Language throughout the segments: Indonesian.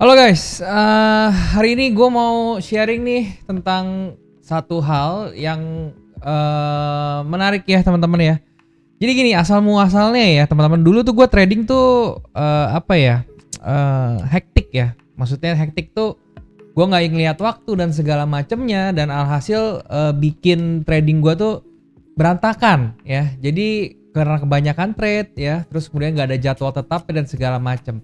Halo guys, hari ini gue mau sharing nih tentang satu hal yang menarik ya teman-teman ya. Jadi gini asal muasalnya ya teman-teman, dulu tuh gue trading tuh hektik ya. Maksudnya hektik tuh gue nggak ngeliat waktu dan segala macemnya, dan alhasil bikin trading gue tuh berantakan ya. Jadi karena kebanyakan trade ya, terus kemudian nggak ada jadwal tetap dan segala macem.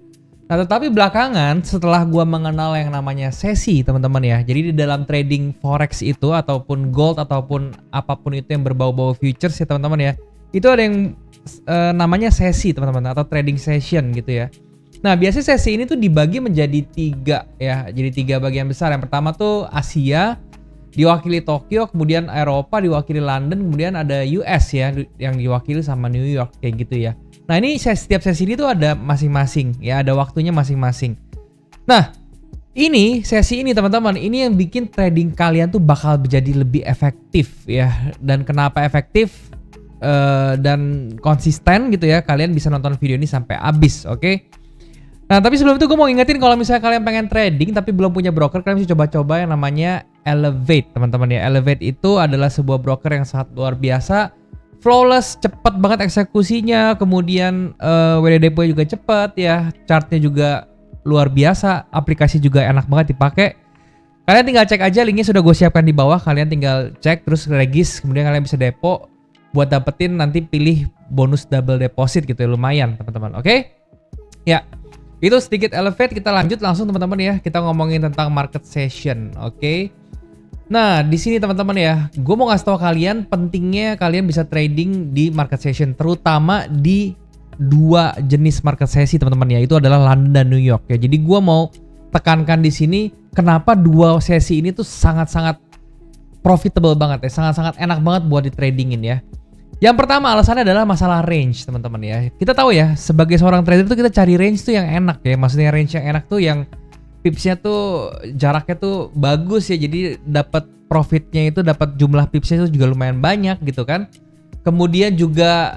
Nah, tetapi belakangan setelah gua mengenal yang namanya sesi, teman-teman ya. Jadi di dalam trading forex itu ataupun gold ataupun apapun itu yang berbau-bau futures ya, teman-teman ya. Itu ada yang namanya sesi, teman-teman, atau trading session gitu ya. Nah, biasanya sesi ini tuh dibagi menjadi 3 ya. Jadi 3 bagian besar. Yang pertama tuh Asia, diwakili Tokyo, kemudian Eropa diwakili London, kemudian ada US ya yang diwakili sama New York kayak gitu ya. Nah, ini setiap sesi ini tuh ada masing-masing ya, ada waktunya masing-masing. Nah, ini sesi ini teman-teman, ini yang bikin trading kalian tuh bakal menjadi lebih efektif ya. Dan kenapa efektif dan konsisten gitu ya, kalian bisa nonton video ini sampai habis, oke? Nah, tapi sebelum itu gue mau ingetin kalau misalnya kalian pengen trading tapi belum punya broker, kalian bisa coba-coba yang namanya Elevate, teman-teman ya. Elevate itu adalah sebuah broker yang sangat luar biasa, flawless, cepet banget eksekusinya, kemudian WD-nya juga cepet ya, chartnya juga luar biasa, aplikasi juga enak banget dipakai. Kalian tinggal cek aja, linknya sudah gue siapkan di bawah, kalian tinggal cek terus regis, kemudian kalian bisa depo buat dapetin nanti pilih bonus double deposit gitu ya, lumayan teman-teman, oke? Ya, itu sedikit Elevate, kita lanjut langsung teman-teman ya, kita ngomongin tentang market session, oke? Nah, di sini teman-teman ya, gue mau ngasih tahu kalian pentingnya kalian bisa trading di market session, terutama di 2 jenis market sesi teman-teman ya, itu adalah London dan New York ya. Jadi gue mau tekankan di sini kenapa 2 sesi ini tuh sangat-sangat profitable banget ya, sangat-sangat enak banget buat di tradingin ya. Yang pertama alasannya adalah masalah range teman-teman ya. Kita tahu ya, sebagai seorang trader tuh kita cari range tuh yang enak ya, maksudnya range yang enak tuh yang pipsnya tuh jaraknya tuh bagus ya, jadi dapat profitnya itu, dapat jumlah pipsnya itu juga lumayan banyak gitu kan. Kemudian juga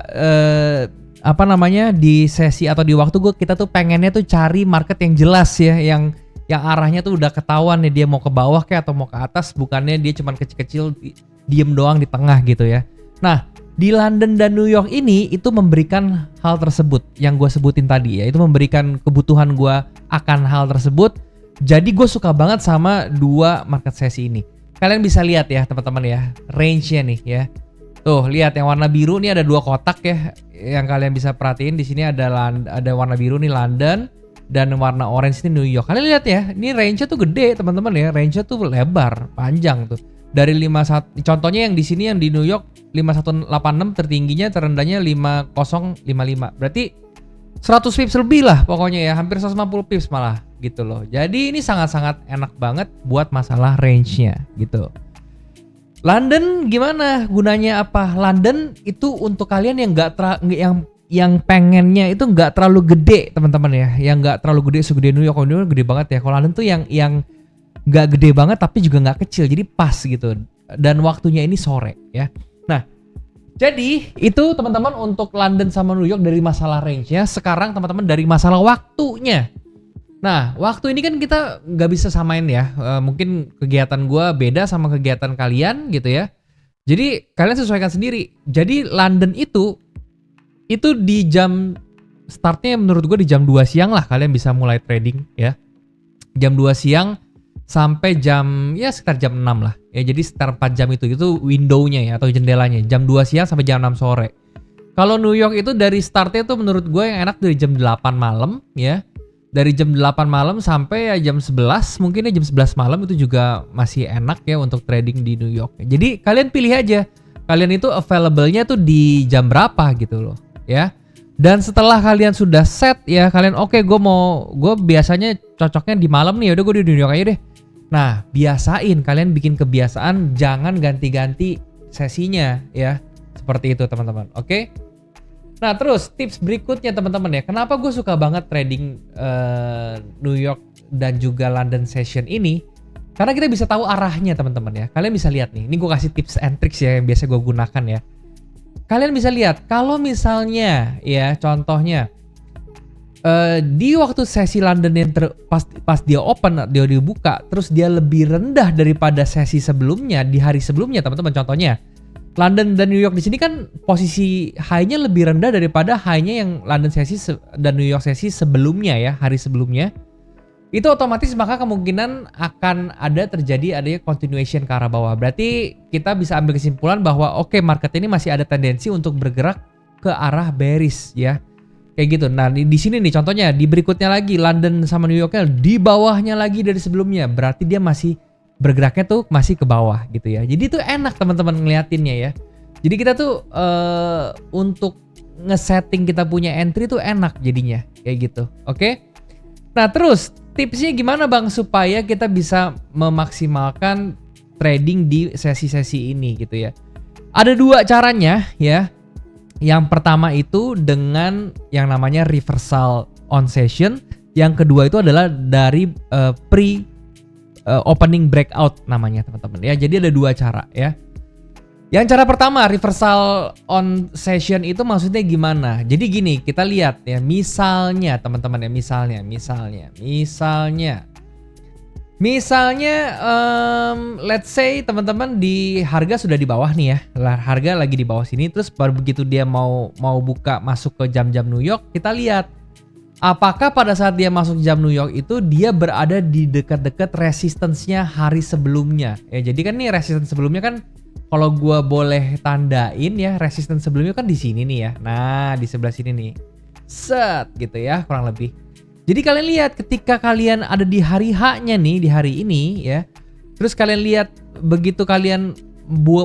di sesi atau di waktu kita tuh pengennya tuh cari market yang jelas ya, yang arahnya tuh udah ketahuan nih dia mau ke bawah kayak atau mau ke atas, bukannya dia cuman kecil-kecil diem doang di tengah gitu ya. Nah, di London dan New York ini itu memberikan hal tersebut yang gue sebutin tadi ya, itu memberikan kebutuhan gue akan hal tersebut. Jadi gue suka banget sama 2 market sesi ini. Kalian bisa lihat ya teman-teman ya, range-nya nih ya. Tuh, lihat yang warna biru nih ada 2 kotak ya, yang kalian bisa perhatiin di sini ada warna biru nih London, dan warna orange ini New York. Kalian lihat ya, ini range-nya tuh gede teman-teman ya, range-nya tuh lebar, panjang tuh. Dari 51, contohnya yang di sini yang di New York 5186 tertingginya, terendahnya 5055. Berarti 100 pips lebih lah pokoknya ya, hampir 150 pips malah gitu loh. Jadi ini sangat-sangat enak banget buat masalah range-nya gitu. London gimana gunanya apa? London itu untuk kalian yang yang pengennya itu nggak terlalu gede teman-teman ya, yang nggak terlalu gede segede New York. New York gede banget ya. Kalau London tuh yang nggak gede banget tapi juga nggak kecil, jadi pas gitu. Dan waktunya ini sore ya. Nah, jadi itu teman-teman untuk London sama New York dari masalah range-nya. Sekarang teman-teman dari masalah waktunya. Nah, waktu ini kan kita nggak bisa samain ya. Mungkin kegiatan gue beda sama kegiatan kalian gitu ya. Jadi kalian sesuaikan sendiri. Jadi London itu di jam startnya menurut gue di jam 2 siang lah kalian bisa mulai trading ya. Jam 2 siang sampai jam ya sekitar jam 6 lah. Ya, jadi sekitar 4 jam itu window-nya ya atau jendelanya. Jam 2 siang sampai jam 6 sore. Kalau New York itu dari startnya tuh menurut gue yang enak dari jam 8 malam ya. Dari jam 8 malam sampai ya jam 11, mungkin ya jam 11 malam itu juga masih enak ya untuk trading di New York. Jadi kalian pilih aja, kalian itu available-nya tuh di jam berapa gitu loh ya. Dan setelah kalian sudah set ya, kalian oke, gue biasanya cocoknya di malam nih, udah gue di New York aja deh. Nah, biasain, kalian bikin kebiasaan jangan ganti-ganti sesinya ya. Seperti itu teman-teman, oke? Nah, terus tips berikutnya teman-teman ya, kenapa gue suka banget trading New York dan juga London session ini? Karena kita bisa tahu arahnya teman-teman ya. Kalian bisa lihat nih, ini gue kasih tips and tricks ya yang biasa gue gunakan ya. Kalian bisa lihat, kalau misalnya ya contohnya Di waktu sesi London yang pas dia open, dia dibuka, terus dia lebih rendah daripada sesi sebelumnya di hari sebelumnya, teman-teman. Contohnya, London dan New York di sini kan posisi high-nya lebih rendah daripada high-nya yang London sesi dan New York sesi sebelumnya ya, hari sebelumnya. Itu otomatis maka kemungkinan akan adanya continuation ke arah bawah. Berarti kita bisa ambil kesimpulan bahwa oke, market ini masih ada tendensi untuk bergerak ke arah bearish ya. Kayak gitu. Nah, di sini nih contohnya, di berikutnya lagi London sama New Yorknya di bawahnya lagi dari sebelumnya. Berarti dia masih bergeraknya tuh masih ke bawah gitu ya. Jadi itu enak teman-teman ngeliatinnya ya. Jadi kita tuh untuk ngesetting kita punya entry tuh enak jadinya kayak gitu. Oke? Nah, terus tipsnya gimana Bang supaya kita bisa memaksimalkan trading di sesi-sesi ini gitu ya. Ada dua caranya ya. Yang pertama itu dengan yang namanya reversal on session. Yang kedua itu adalah dari pre opening breakout namanya teman-teman ya. Jadi ada dua cara ya. Yang cara pertama reversal on session itu maksudnya gimana? Jadi gini, kita lihat ya, misalnya teman-teman ya, misalnya let's say teman-teman di harga sudah di bawah nih ya, harga lagi di bawah sini, terus baru begitu dia mau buka masuk ke jam-jam New York, kita lihat apakah pada saat dia masuk jam New York itu dia berada di dekat-dekat resistance-nya hari sebelumnya ya. Jadi kan nih resistance sebelumnya kan, kalau gua boleh tandain ya, resistance sebelumnya kan di sini nih ya. Nah, di sebelah sini nih. Set gitu ya, kurang lebih. Jadi kalian lihat ketika kalian ada di hari H-nya nih, di hari ini ya. Terus kalian lihat begitu kalian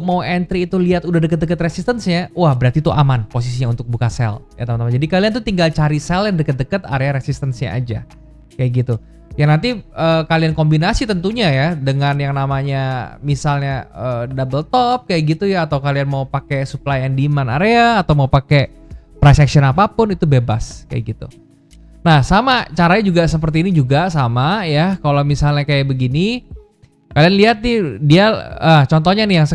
mau entry itu lihat udah deket-deket resistance-nya, wah berarti itu aman posisinya untuk buka sell ya teman-teman. Jadi kalian tuh tinggal cari sell yang deket-deket area resistance-nya aja. Kayak gitu. Ya nanti kalian kombinasi tentunya ya dengan yang namanya misalnya double top kayak gitu ya, atau kalian mau pakai supply and demand area atau mau pakai price action apapun itu bebas kayak gitu. Nah, sama caranya juga seperti ini juga sama ya. Kalau misalnya kayak begini, kalian lihat nih dia contohnya nih yang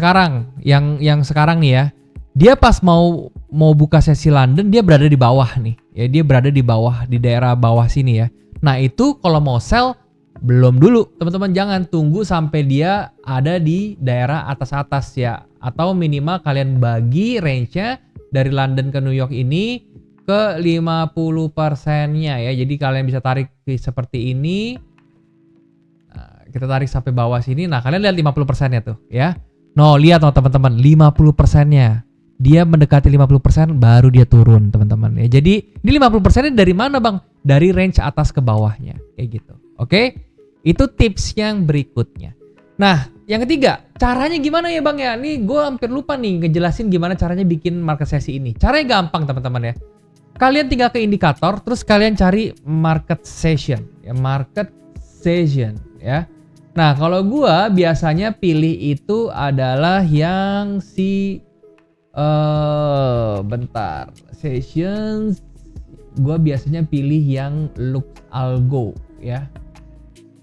sekarang nih ya. Dia pas mau buka sesi London dia berada di bawah nih. Ya, dia berada di bawah, di daerah bawah sini ya. Nah, itu kalau mau sell belum dulu. Teman-teman jangan tunggu sampai dia ada di daerah atas-atas ya, atau minimal kalian bagi range-nya dari London ke New York ini ke 50%-nya ya. Jadi kalian bisa tarik seperti ini. Nah, kita tarik sampai bawah sini. Nah, kalian lihat 50%-nya tuh ya. No, lihat teman-teman, 50%-nya. Dia mendekati 50% baru dia turun, teman-teman ya. Jadi, ini 50%-nya dari mana, Bang? Dari range atas ke bawahnya kayak gitu. Oke? Itu tips yang berikutnya. Nah, yang ketiga, caranya gimana ya, Bang ya? Nih gue hampir lupa nih ngejelasin gimana caranya bikin market sesi ini. Caranya gampang, teman-teman ya. Kalian tinggal ke indikator, terus kalian cari market session ya, market session ya. Nah, kalau gua biasanya pilih itu adalah yang bentar, sessions. Gua biasanya pilih yang Lux Algo ya.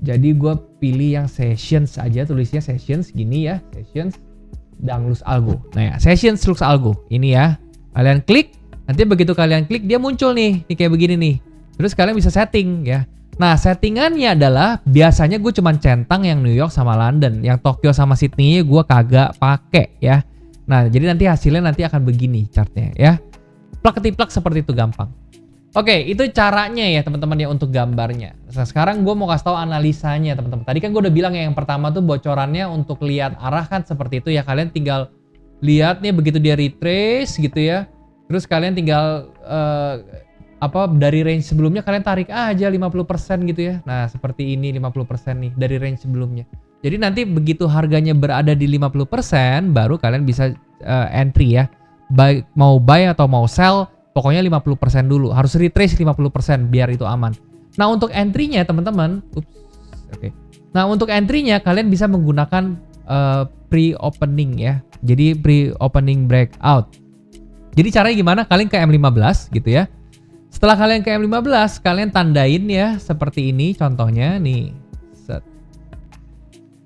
Jadi gua pilih yang sessions aja, tulisnya sessions gini ya, sessions dan Lux Algo. Nah ya, sessions Lux Algo ini ya. Kalian klik. Nanti begitu kalian klik dia muncul nih kayak begini nih. Terus kalian bisa setting ya. Nah, settingannya adalah biasanya gue cuman centang yang New York sama London, yang Tokyo sama Sydney gue kagak pakai ya. Nah, jadi nanti hasilnya nanti akan begini chartnya ya. Plak ketiplak seperti itu, gampang. Oke, itu caranya ya teman-teman ya untuk gambarnya. Nah, sekarang gue mau kasih tahu analisanya teman-teman. Tadi kan gue udah bilang ya, yang pertama tuh bocorannya untuk lihat arah kan seperti itu ya. Kalian tinggal lihat nih begitu dia retrace gitu ya. Terus kalian tinggal dari range sebelumnya kalian tarik aja 50% gitu ya. Nah, seperti ini 50% nih dari range sebelumnya. Jadi nanti begitu harganya berada di 50% baru kalian bisa entry ya. Mau buy atau mau sell, pokoknya 50% dulu. Harus retrace 50% biar itu aman. Nah, untuk entry-nya teman-teman, Nah, untuk entry-nya kalian bisa menggunakan pre-opening ya. Jadi pre-opening breakout. Jadi caranya gimana? Kalian ke M15 gitu ya. Setelah kalian ke M15, kalian tandain ya seperti ini contohnya nih. Set.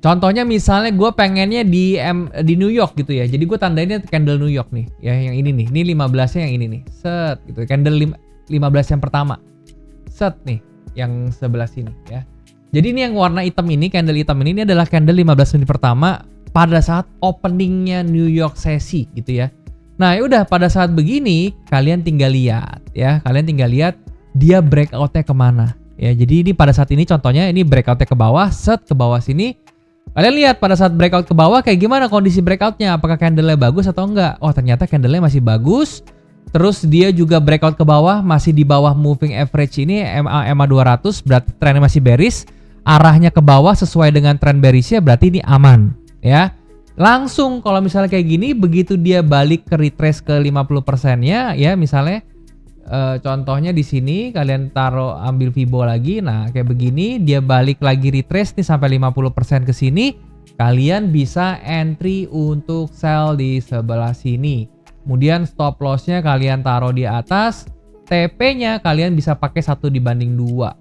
Contohnya misalnya gue pengennya di New York gitu ya. Jadi gue tandainnya candle New York nih. Ya yang ini nih. Ini 15-nya yang ini nih. Set gitu. Candle 15 yang pertama. Set nih, yang sebelah sini ya. Jadi ini yang warna hitam ini, candle hitam ini adalah candle 15 menit pertama pada saat openingnya New York sesi gitu ya. Nah ya udah, pada saat begini kalian tinggal lihat ya, kalian tinggal lihat dia breakoutnya kemana ya. Jadi ini pada saat ini contohnya ini breakoutnya ke bawah, set ke bawah sini. Kalian lihat pada saat breakout ke bawah kayak gimana kondisi breakoutnya, apakah candlenya bagus atau enggak. Oh ternyata candlenya masih bagus. Terus dia juga breakout ke bawah, masih di bawah moving average ini MA 200, berarti trennya masih bearish. Arahnya ke bawah sesuai dengan tren bearishnya, berarti ini aman ya. Langsung kalau misalnya kayak gini, begitu dia balik ke retrace ke 50%-nya ya, misalnya contohnya di sini kalian taruh ambil Fibo lagi. Nah, kayak begini dia balik lagi retrace nih sampai 50% ke sini, kalian bisa entry untuk sell di sebelah sini. Kemudian stop loss-nya kalian taruh di atas, TP-nya kalian bisa pakai 1/2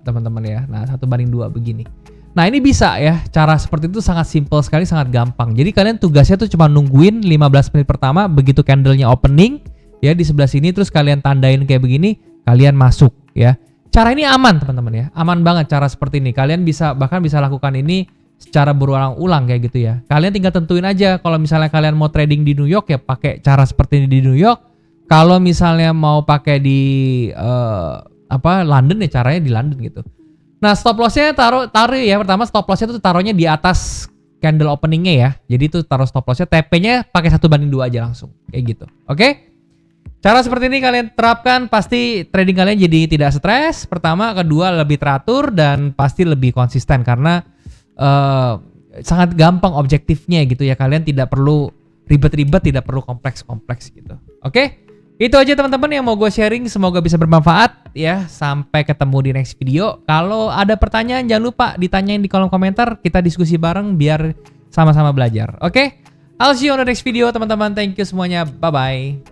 teman-teman ya. Nah 1/2 begini. Nah ini bisa ya, cara seperti itu sangat simple sekali, sangat gampang. Jadi kalian tugasnya tuh cuma nungguin 15 menit pertama, begitu candlenya opening ya di sebelah sini, terus kalian tandain kayak begini, kalian masuk ya. Cara ini aman teman-teman ya, aman banget cara seperti ini. Kalian bisa bahkan bisa lakukan ini secara berulang-ulang kayak gitu ya. Kalian tinggal tentuin aja kalau misalnya kalian mau trading di New York ya pakai cara seperti ini di New York. Kalau misalnya mau pakai di London ya caranya di London gitu. Nah, stop loss-nya taruh ya. Pertama stop loss-nya tuh taruhnya di atas candle opening-nya ya. Jadi itu taruh stop loss-nya, TP-nya pakai 1/2 aja langsung. Kayak gitu. Oke? Cara seperti ini kalian terapkan, pasti trading kalian jadi tidak stres. Pertama, kedua lebih teratur dan pasti lebih konsisten karena sangat gampang objektifnya gitu ya. Kalian tidak perlu ribet-ribet, tidak perlu kompleks-kompleks gitu. Oke? Itu aja teman-teman yang mau gue sharing, semoga bisa bermanfaat ya. Sampai ketemu di next video. Kalau ada pertanyaan jangan lupa ditanyain di kolom komentar, kita diskusi bareng biar sama-sama belajar. Oke? I'll see you on the next video teman-teman. Thank you semuanya. Bye-bye.